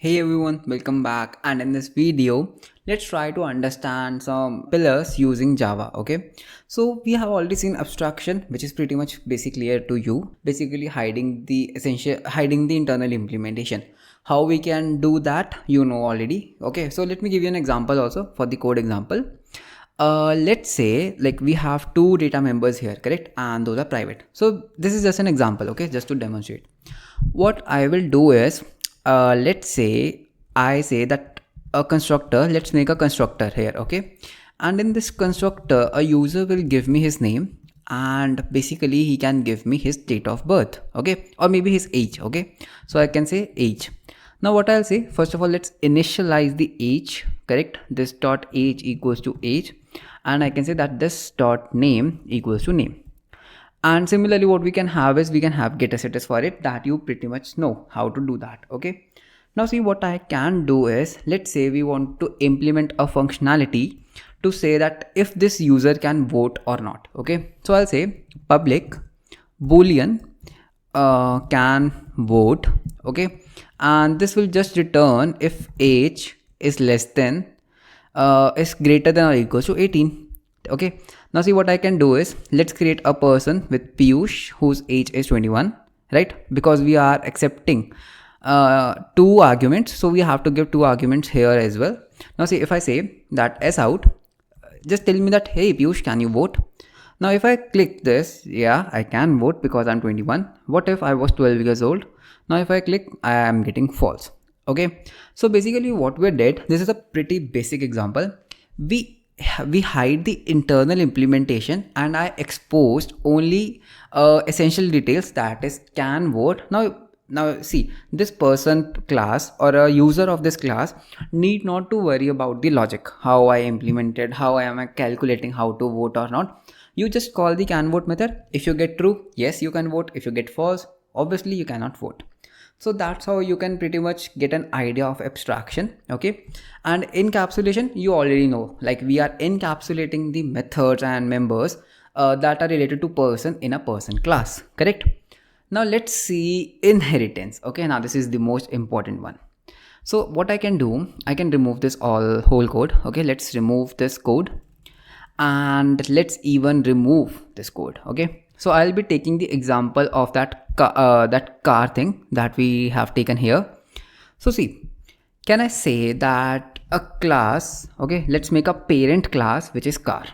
Hey everyone, welcome back, and in this video let's try to understand some pillars using Java. Okay, so we have already seen abstraction, which is pretty much basically clear to you, basically hiding the internal implementation. How we can do that, you know already. Okay, so let me give you an example also for the code example. Let's say like we have two data members here, correct, and those are private. So this is just an example, okay, just to demonstrate. What I will do is, let's say I say that a constructor, let's make a constructor here, okay, and in this constructor a user will give me his name, and basically he can give me his date of birth, okay, or maybe his age. Okay, so I can say age. Now what I'll say, first of all, let's initialize the age, correct, this dot age equals to age, and I can say that this dot name equals to name. And similarly what we can have is, we can have getter setters for it, that you pretty much know how to do that. Okay, now see what I can do is, let's say we want to implement a functionality to say that if this user can vote or not. Okay, so I'll say public boolean can vote. Okay, and this will just return if age is less than is greater than or equals to 18. Okay, now see what I can do is, let's create a person with Piyush whose age is 21, right, because we are accepting two arguments, so we have to give two arguments here as well. Now see, if I say that s out, just tell me that, hey Piyush, can you vote? Now if I click this, yeah, I can vote because I'm 21. What if I was 12 years old? Now if I click, I am getting false. Okay, so basically what we did, this is a pretty basic example. We hide the internal implementation, and I exposed only essential details, that is can vote. Now see, this person class or a user of this class need not to worry about the logic, how I implemented, how I am calculating how to vote or not. You just call the can vote method. If you get true, yes, you can vote. If you get false, obviously you cannot vote. So that's how you can pretty much get an idea of abstraction. Okay, and encapsulation, you already know, like we are encapsulating the methods and members that are related to person in a person class, correct? Now let's see inheritance. Okay, now this is the most important one. So what I can do, I can remove this whole code. Okay, let's remove this code, and let's even remove this code. Okay, so I'll be taking the example of that car thing that we have taken here. So see, can I say that a class, okay, let's make a parent class which is car.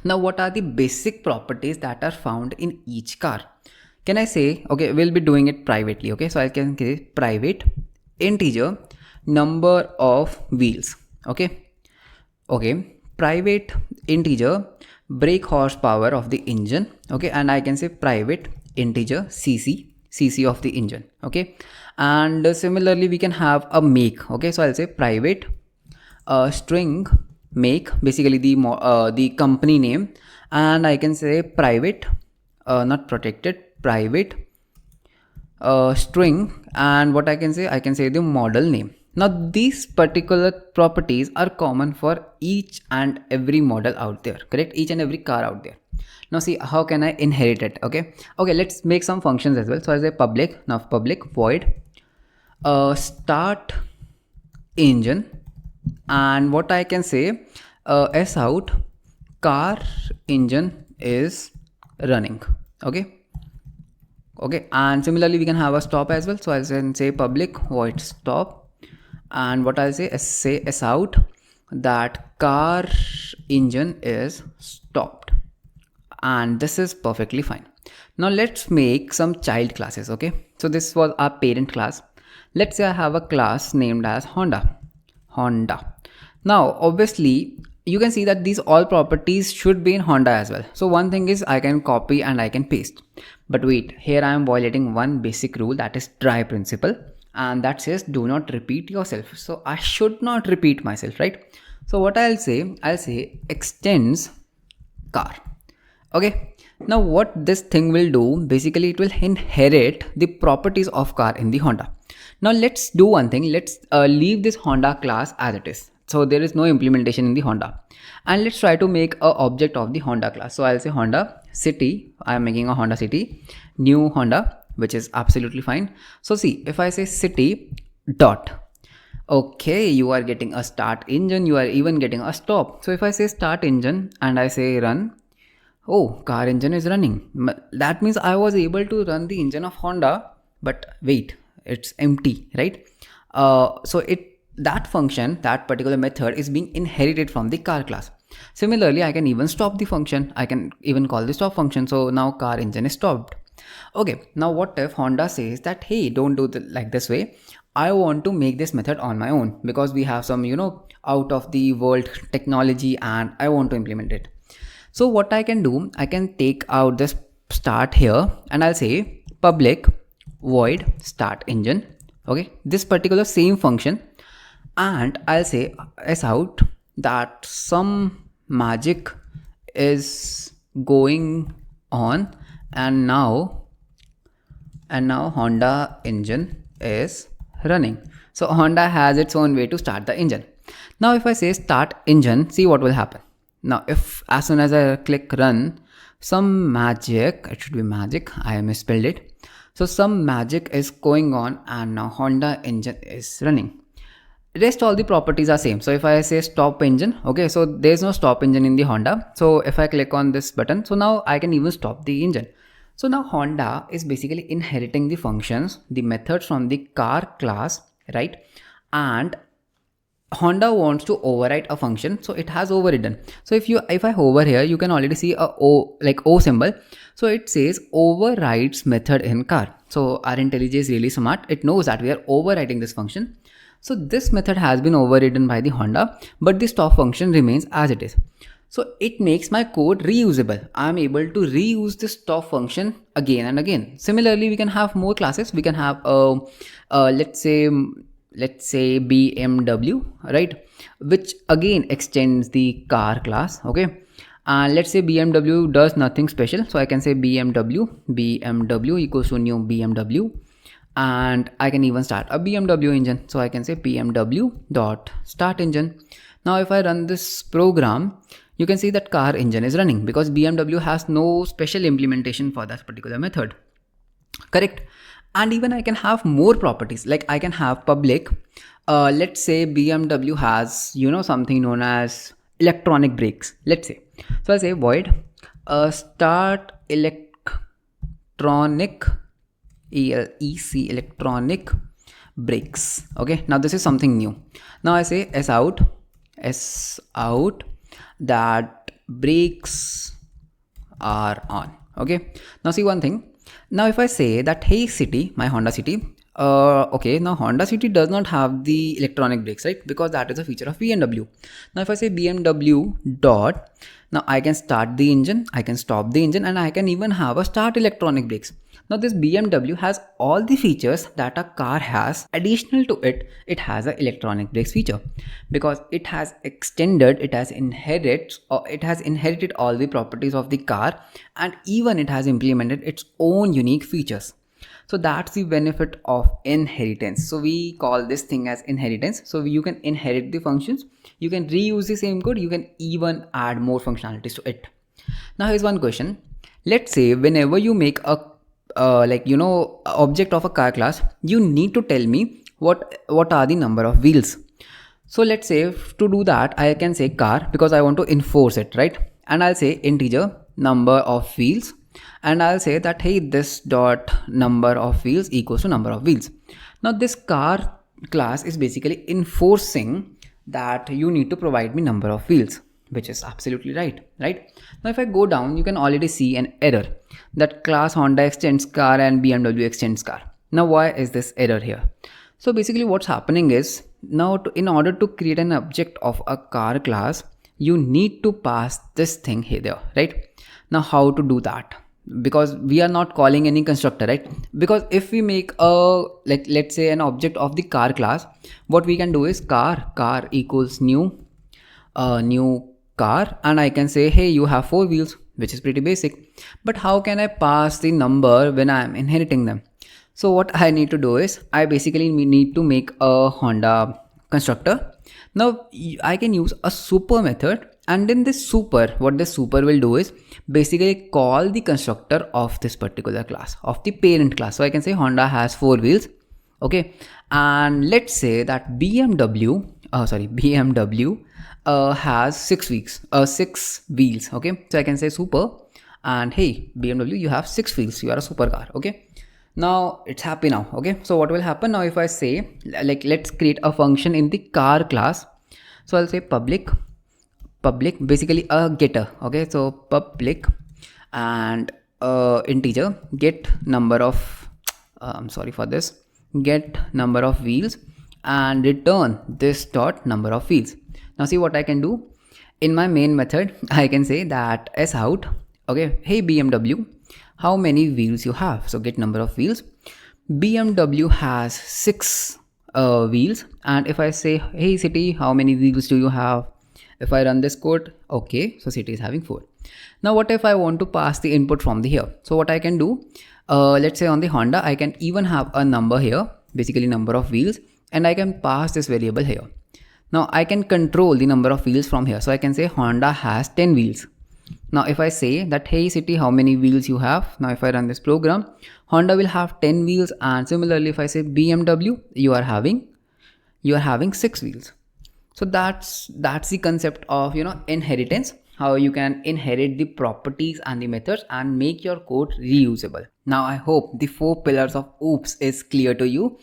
Now what are the basic properties that are found in each car? Can I say, okay, we'll be doing it privately. Okay, so I can say private integer number of wheels. Okay, private integer brake horsepower of the engine. Okay, and I can say private integer cc of the engine. Okay, and similarly we can have a make. Okay, so I'll say private string make, basically the company name, and I can say private not protected, private string, and what I can say the model name. Now these particular properties are common for each and every model out there, correct, each and every car out there. Now see, how can I inherit it? Okay, let's make some functions as well. So I say public, now public void start engine, and what I can say s out car engine is running. Okay, and similarly we can have a stop as well. So I can say public void stop, and what I'll say s out that car engine is stopped, and this is perfectly fine. Now let's make some child classes. Okay, so this was our parent class. Let's say I have a class named as Honda. Now obviously you can see that these all properties should be in Honda as well. So one thing is, I can copy and I can paste, but wait, here I am violating one basic rule, that is try principle, and that says do not repeat yourself. So I should not repeat myself, right? So what I'll say extends car. Okay, now what this thing will do, basically it will inherit the properties of car in the Honda. Now let's do one thing, let's leave this Honda class as it is. So there is no implementation in the Honda, and let's try to make a object of the Honda class. So I'll say Honda city, I am making a Honda city, new Honda, which is absolutely fine. So see, if I say city, dot. Okay, you are getting a start engine, you are even getting a stop. So if I say start engine and I say run, oh, car engine is running. That means I was able to run the engine of Honda, but wait, it's empty, right? So that function, that particular method is being inherited from the car class. Similarly, I can even stop the function. I can even call the stop function. So now car engine is stopped. Okay, now what if Honda says that, hey, don't do like this way. I want to make this method on my own because we have some, out of the world technology and I want to implement it. So what I can do, I can take out this start here and I'll say public void start engine. Okay, this particular same function, and I'll say s out that some magic is going on and now Honda engine is running. So Honda has its own way to start the engine. Now if I say start engine, see what will happen. Now if as soon as I click run, some magic, it should be magic, I misspelled it. So some magic is going on and now Honda engine is running. Rest all the properties are same. So if I say stop engine, okay, so there's no stop engine in the Honda. So if I click on this button, so now I can even stop the engine. So now Honda is basically inheriting the functions, the methods from the car class, right? And Honda wants to override a function, so it has overridden. So if I hover here, you can already see a O symbol. So it says overrides method in car. So our IntelliJ is really smart. It knows that we are overriding this function. So this method has been overridden by the Honda, but the stop function remains as it is. So it makes my code reusable. I'm able to reuse this stop function again and again. Similarly, we can have more classes. We can have let's say BMW, right, which again extends the car class. Okay, and let's say BMW does nothing special, so I can say BMW equals to new BMW, and I can even start a BMW engine, so I can say BMW dot start engine. Now if I run this program, you can see that car engine is running because BMW has no special implementation for that particular method, correct? And even I can have more properties, like I can have public, let's say BMW has, something known as electronic brakes, let's say. So I'll say void start electronic electronic brakes. Okay, now this is something new. Now I say s out that brakes are on. Okay, now see one thing. Now if I say that, hey city, my Honda city, okay, now Honda city does not have the electronic brakes, right? Because that is a feature of BMW. Now if I say BMW dot, now I can start the engine, I can stop the engine, and I can even have a start electronic brakes. Now this BMW has all the features that a car has. Additional to it, it has an electronic brakes feature because it has inherited all the properties of the car, and even it has implemented its own unique features. So that's the benefit of inheritance. So we call this thing as inheritance. So you can inherit the functions, you can reuse the same code, you can even add more functionalities to it. Now here's one question. Let's say whenever you make a object of a car class, you need to tell me what are the number of wheels. So let's say to do that, I can say car because I want to enforce it, right? And I'll say integer number of wheels, and I'll say that, hey, this dot number of wheels equals to number of wheels. Now this car class is basically enforcing that you need to provide me number of wheels, which is absolutely right? Now if I go down, you can already see an error that class Honda extends car and BMW extends car. Now why is this error here? So basically what's happening is, now in order to create an object of a car class, you need to pass this thing here, right? Now how to do that? Because we are not calling any constructor, right? Because if we make a let's say an object of the car class, what we can do is car equals new car, and I can say, hey, you have 4 wheels, which is pretty basic. But how can I pass the number when I am inheriting them? So what I need to do is, I basically need to make a Honda constructor. Now I can use a super method, and in this super, what this super will do is basically call the constructor of this particular class, of the parent class. So I can say Honda has 4 wheels, Okay, and let's say that BMW has 6 wheels. Okay, so I can say super, and hey BMW, you have 6 wheels, you are a supercar. Okay, now it's happy now. Okay, so what will happen now if I say, like, let's create a function in the car class. So I'll say public, basically a getter. Okay, so public and integer get number of I'm sorry for this, get number of wheels, and return this dot number of wheels. Now see what I can do. In my main method I can say that s out, okay, hey BMW, how many wheels you have. So get number of wheels. BMW has 6 wheels, and if I say, hey city, how many wheels do you have? If I run this code, okay, so city is having 4. Now what if I want to pass the input from the here? So what I can do, let's say on the Honda I can even have a number here, basically number of wheels, and I can pass this variable here. Now I can control the number of wheels from here. So I can say Honda has 10 wheels. Now if I say that, hey city, how many wheels you have? Now if I run this program, Honda will have 10 wheels, and similarly if I say BMW, you are having 6 wheels. So that's the concept of, inheritance, how you can inherit the properties and the methods and make your code reusable. Now I hope the 4 pillars of oops is clear to you,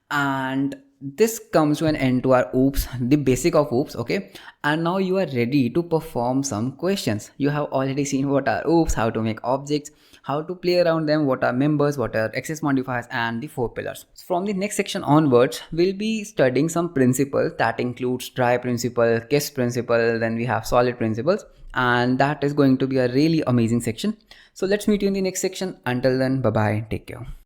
and this comes to an end to our oops, the basic of oops. Okay, and now you are ready to perform some questions. You have already seen what are oops, how to make objects, how to play around them, what are members, what are access modifiers, and the 4 pillars. From the next section onwards, we'll be studying some principles that includes dry principle, kiss principle, then we have solid principles, and that is going to be a really amazing section. So let's meet you in the next section. Until then, bye bye, take care.